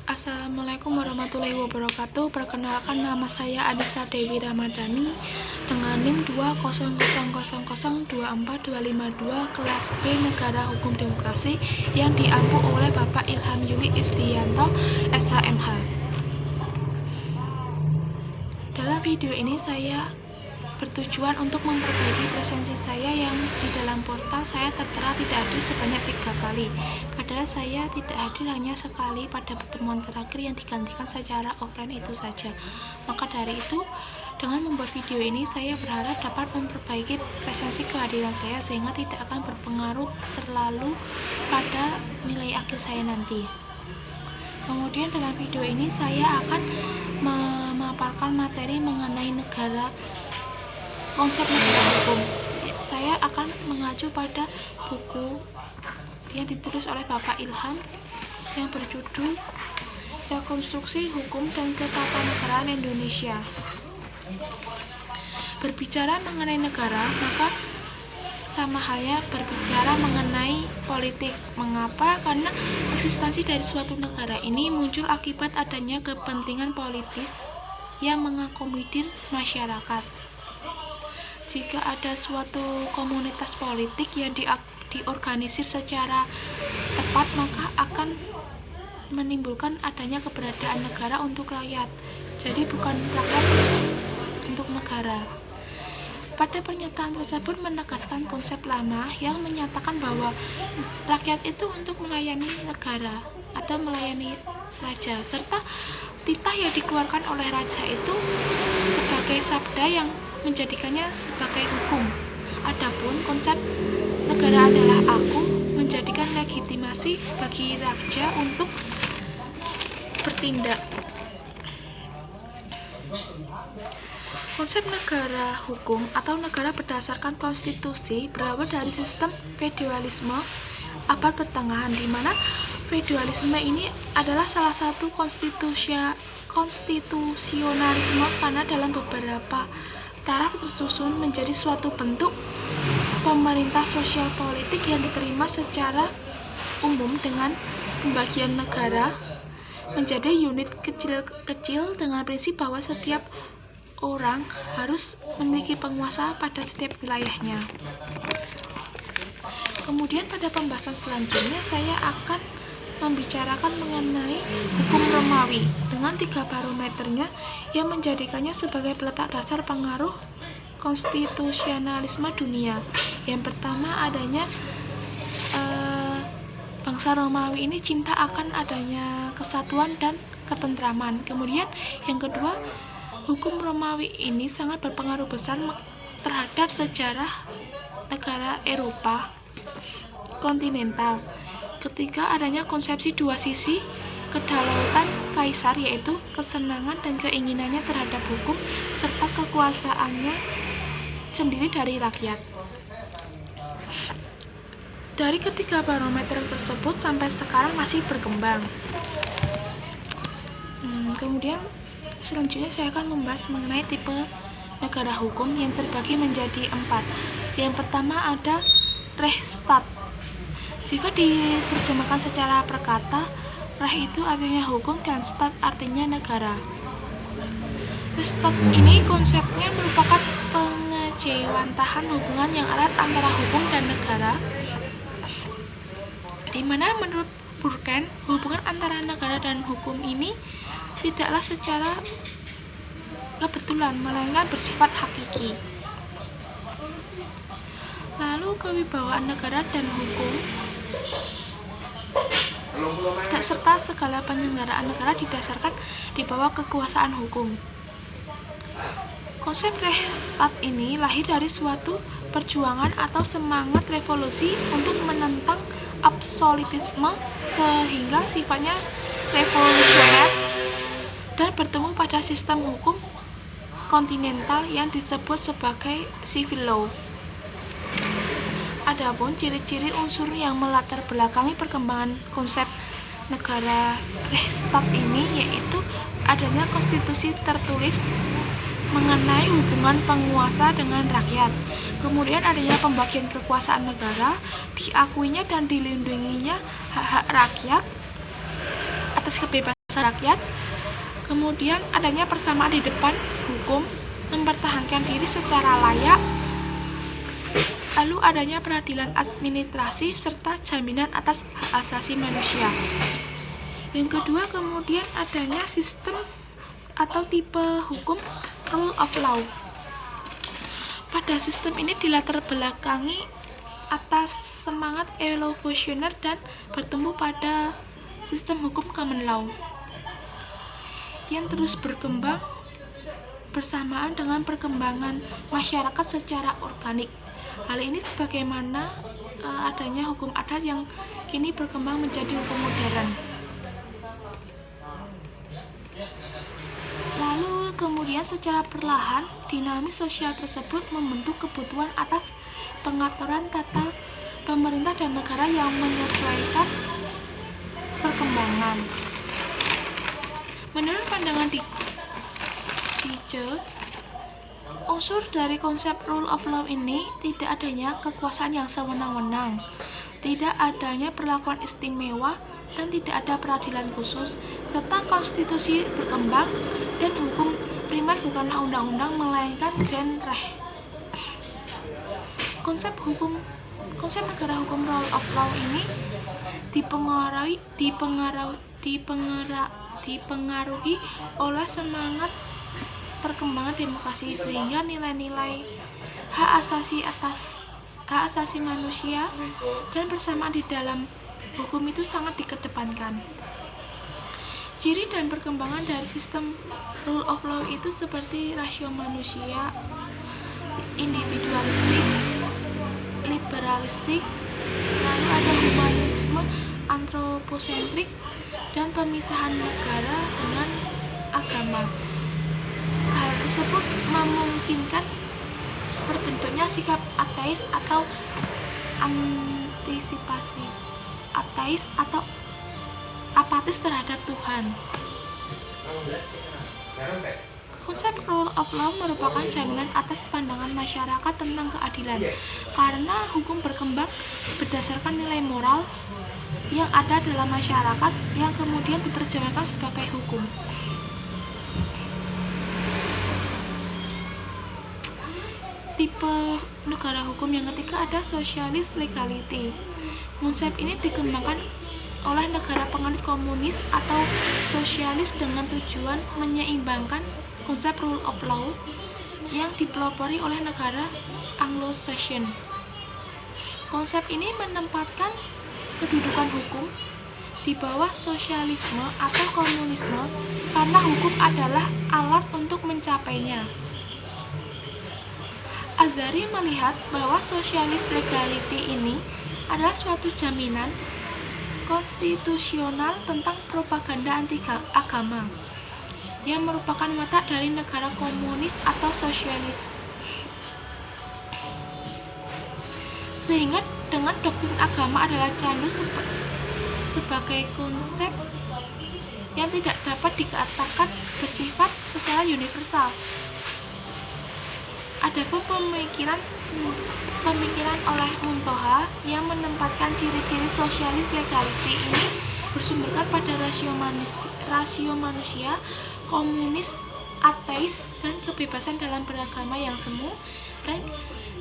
Assalamualaikum warahmatullahi wabarakatuh. Perkenalkan, nama saya Anissa Dewi Ramadhani dengan NIM 20000024252 kelas B Negara Hukum Demokrasi yang diampu oleh Bapak Ilham Yuli Isdiyanto, SHMH. Dalam video ini saya bertujuan untuk memperbaiki presensi saya yang di dalam portal saya tertera tidak hadir sebanyak 3 kali. Padahal saya tidak hadir hanya sekali pada pertemuan terakhir yang digantikan secara offline itu saja. Maka dari itu, dengan membuat video ini saya berharap dapat memperbaiki presensi kehadiran saya sehingga tidak akan berpengaruh terlalu pada nilai akhir saya nanti. Kemudian dalam video ini saya akan memaparkan materi mengenai konsep negara hukum. Saya akan mengacu pada buku yang ditulis oleh Bapak Ilham yang berjudul Rekonstruksi Hukum dan Ketatanegaraan Indonesia. Berbicara mengenai negara, maka sama halnya berbicara mengenai politik. Mengapa? Karena eksistensi dari suatu negara ini muncul akibat adanya kepentingan politis yang mengakomodir masyarakat. Jika ada suatu komunitas politik yang diorganisir secara tepat, maka akan menimbulkan adanya keberadaan negara untuk rakyat. Jadi bukan rakyat untuk negara. Pada pernyataan tersebut menegaskan konsep lama yang menyatakan bahwa rakyat itu untuk melayani negara atau melayani raja, serta titah yang dikeluarkan oleh raja itu sebagai sabda yang menjadikannya sebagai hukum. Adapun konsep negara adalah aku menjadikan legitimasi bagi raja untuk bertindak. Konsep negara hukum atau negara berdasarkan konstitusi berawal dari sistem feudalisme abad pertengahan, di mana feudalisme ini adalah salah satu konstitusionalisme karena dalam beberapa taraf tersusun menjadi suatu bentuk pemerintah sosial politik yang diterima secara umum dengan pembagian negara menjadi unit kecil-kecil dengan prinsip bahwa setiap orang harus memiliki penguasa pada setiap wilayahnya. Kemudian pada pembahasan selanjutnya saya akan membicarakan mengenai hukum Romawi dengan 3 barometernya yang menjadikannya sebagai peletak dasar pengaruh konstitusionalisme dunia. Yang pertama adanya bangsa Romawi ini cinta akan adanya kesatuan dan ketentraman. Kemudian yang kedua, hukum Romawi ini sangat berpengaruh besar terhadap sejarah negara Eropa kontinental. Ketiga, adanya konsepsi 2 sisi kedaulatan kaisar, yaitu kesenangan dan keinginannya terhadap hukum serta kekuasaannya sendiri dari rakyat. Dari ketiga barometer tersebut sampai sekarang masih berkembang. Kemudian selanjutnya saya akan membahas mengenai tipe negara hukum yang terbagi menjadi 4. Yang pertama ada Rechtsstaat. Jika diterjemahkan secara perkata, Recht itu artinya hukum dan Staat artinya negara. Rechtsstaat ini konsepnya merupakan pengejawantahan hubungan yang erat antara hukum dan negara, di mana menurut Durkheim hubungan antara negara dan hukum ini tidaklah secara kebetulan, melainkan bersifat hakiki. Lalu kewibawaan negara dan hukum serta segala penyelenggaraan negara didasarkan di bawah kekuasaan hukum. Konsep Rechtsstaat ini lahir dari suatu perjuangan atau semangat revolusi untuk menentang absolutisme sehingga sifatnya revolusioner dan bertemu pada sistem hukum kontinental yang disebut sebagai civil law. Adapun ciri-ciri unsur yang melatar belakangi perkembangan konsep negara Rechtsstaat ini yaitu adanya konstitusi tertulis mengenai hubungan penguasa dengan rakyat. Kemudian adanya pembagian kekuasaan negara, diakuinya dan dilindunginya hak-hak rakyat, atas kebebasan rakyat, kemudian adanya persamaan di depan hukum, mempertahankan diri secara layak, lalu adanya peradilan administrasi serta jaminan atas hak asasi manusia. Yang kedua, kemudian adanya sistem atau tipe hukum rule of law. Pada sistem ini dilatar belakangi atas semangat evolusioner dan bertumbuh pada sistem hukum common law yang terus berkembang bersamaan dengan perkembangan masyarakat secara organik. Hal ini sebagaimana adanya hukum adat yang kini berkembang menjadi hukum modern. Lalu kemudian secara perlahan dinamis sosial tersebut membentuk kebutuhan atas pengaturan tata pemerintah dan negara yang menyesuaikan perkembangan. Menurut pandangan Dice, unsur dari konsep rule of law ini tidak adanya kekuasaan yang sewenang-wenang, tidak adanya perlakuan istimewa, dan tidak ada peradilan khusus, serta konstitusi berkembang dan hukum primer bukanlah undang-undang melainkan grand recht. Konsep negara hukum rule of law ini dipengaruhi oleh semangat perkembangan demokrasi, sehingga nilai-nilai hak asasi manusia dan persamaan di dalam hukum itu sangat dikedepankan. Ciri dan perkembangan dari sistem rule of law itu seperti rasio manusia, individualistik, liberalistik, lalu ada humanisme, antroposentrik, dan pemisahan negara dengan agama. Hal tersebut memungkinkan terbentuknya sikap ateis atau apatis terhadap Tuhan. Konsep rule of law merupakan jaminan atas pandangan masyarakat tentang keadilan, karena hukum berkembang berdasarkan nilai moral yang ada dalam masyarakat yang kemudian diterjemahkan sebagai hukum. Tipe negara hukum yang ketiga ada socialist legality. Konsep ini dikembangkan oleh negara penganut komunis atau sosialis dengan tujuan menyeimbangkan konsep rule of law yang dipelopori oleh negara Anglo-Saxon. Konsep ini menempatkan kedudukan hukum di bawah sosialisme atau komunisme karena hukum adalah alat untuk mencapainya. Azari melihat bahwa socialist legality ini adalah suatu jaminan konstitusional tentang propaganda anti agama yang merupakan watak dari negara komunis atau sosialis. Sehingga dengan doktrin agama adalah candu sebagai konsep yang tidak dapat dikatakan bersifat secara universal. Adapun pemikiran oleh Montoha yang menempatkan ciri-ciri sosialis legality ini bersumberkan pada rasio manusia, komunis, ateis, dan kebebasan dalam beragama yang semu, dan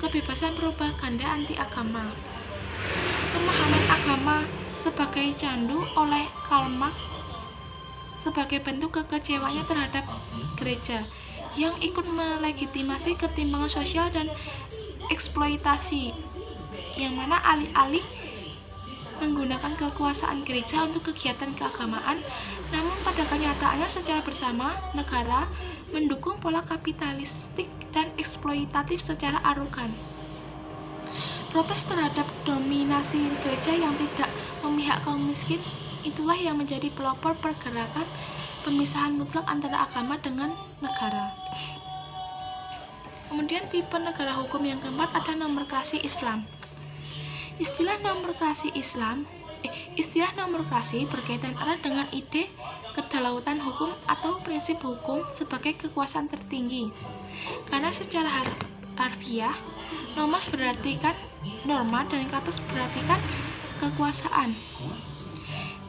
kebebasan propaganda anti agama. Pemahaman agama sebagai candu oleh Karl Marx sebagai bentuk kekecewaannya terhadap gereja yang ikut melegitimasi ketimpangan sosial dan eksploitasi, yang mana alih-alih menggunakan kekuasaan gereja untuk kegiatan keagamaan, namun pada kenyataannya secara bersama negara mendukung pola kapitalistik dan eksploitatif secara arogan. Protes terhadap dominasi gereja yang tidak memihak kaum miskin itulah yang menjadi pelopor pergerakan pemisahan mutlak antara agama dengan negara. Kemudian tipe negara hukum yang keempat ada nomokrasi Islam. Istilah nomokrasi berkaitan erat dengan ide kedaulatan hukum atau prinsip hukum sebagai kekuasaan tertinggi. Karena secara harfiah, nomos berarti kan norma dan kratos berarti kan kekuasaan.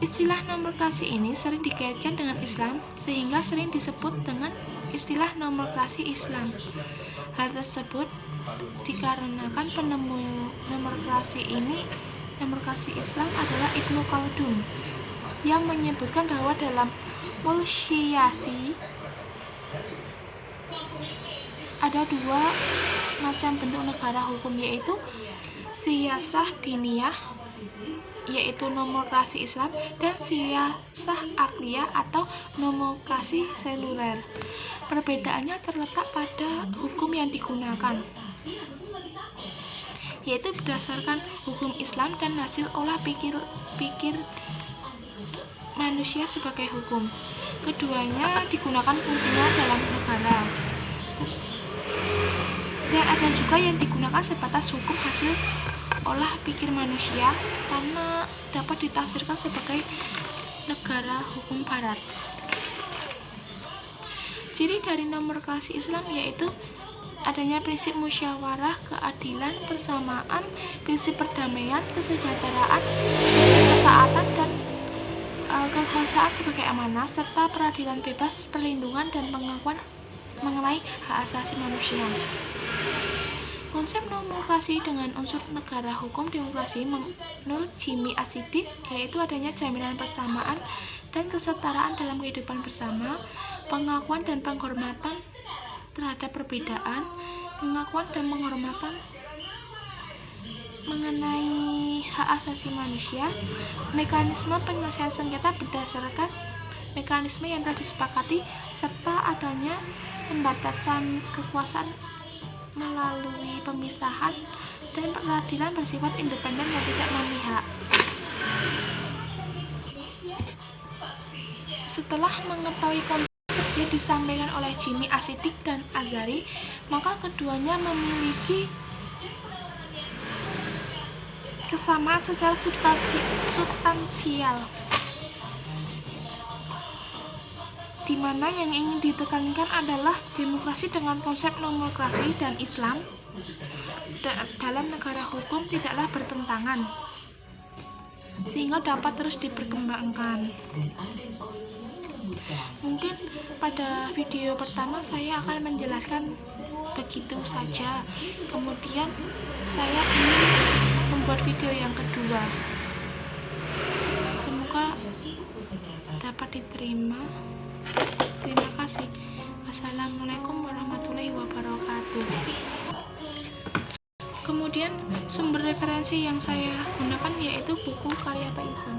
Istilah nomokrasi ini sering dikaitkan dengan Islam, sehingga sering disebut dengan istilah nomokrasi Islam. Hal tersebut dikarenakan penemu nomokrasi Islam adalah Ibnu Khaldun, yang menyebutkan bahwa dalam mulkiyasi ada dua macam bentuk negara hukum, yaitu siyasah diniyah, yaitu nomokrasi Islam, dan siyasah akliyah atau nomokrasi seluler. Perbedaannya terletak pada hukum yang digunakan, yaitu berdasarkan hukum Islam dan hasil olah pikir manusia sebagai hukum. Keduanya digunakan fungsinya dalam negara, dan ada juga yang digunakan sebatas hukum hasil olah pikir manusia karena dapat ditafsirkan sebagai negara hukum barat. Ciri dari nomokrasi Islam yaitu adanya prinsip musyawarah, keadilan, persamaan, prinsip perdamaian, kesejahteraan, prinsip ketaatan dan kekuasaan sebagai amanah, serta peradilan bebas, perlindungan, dan pengakuan mengenai hak asasi manusia. Konsep nomokrasi dengan unsur negara hukum demokrasi menurut Jimmy Asidik yaitu adanya jaminan persamaan dan kesetaraan dalam kehidupan bersama, pengakuan dan penghormatan terhadap perbedaan, pengakuan dan penghormatan mengenai hak asasi manusia, mekanisme penyelesaian sengketa berdasarkan mekanisme yang telah disepakati, serta adanya pembatasan kekuasaan melalui pemisahan dan peradilan bersifat independen dan tidak memihak. Setelah mengetahui konsep yang disampaikan oleh Jimmy Asidik dan Azhari, maka keduanya memiliki kesamaan secara substansial, di mana yang ingin ditekankan adalah demokrasi dengan konsep nomokrasi dan Islam dalam negara hukum tidaklah bertentangan, sehingga dapat terus diperkembangkan. Mungkin pada video pertama saya akan menjelaskan begitu saja, kemudian saya ingin membuat video yang kedua. Semoga dapat diterima. Terima kasih. Wassalamualaikum warahmatullahi wabarakatuh. Kemudian sumber referensi yang saya gunakan yaitu buku karya Pak Ilham.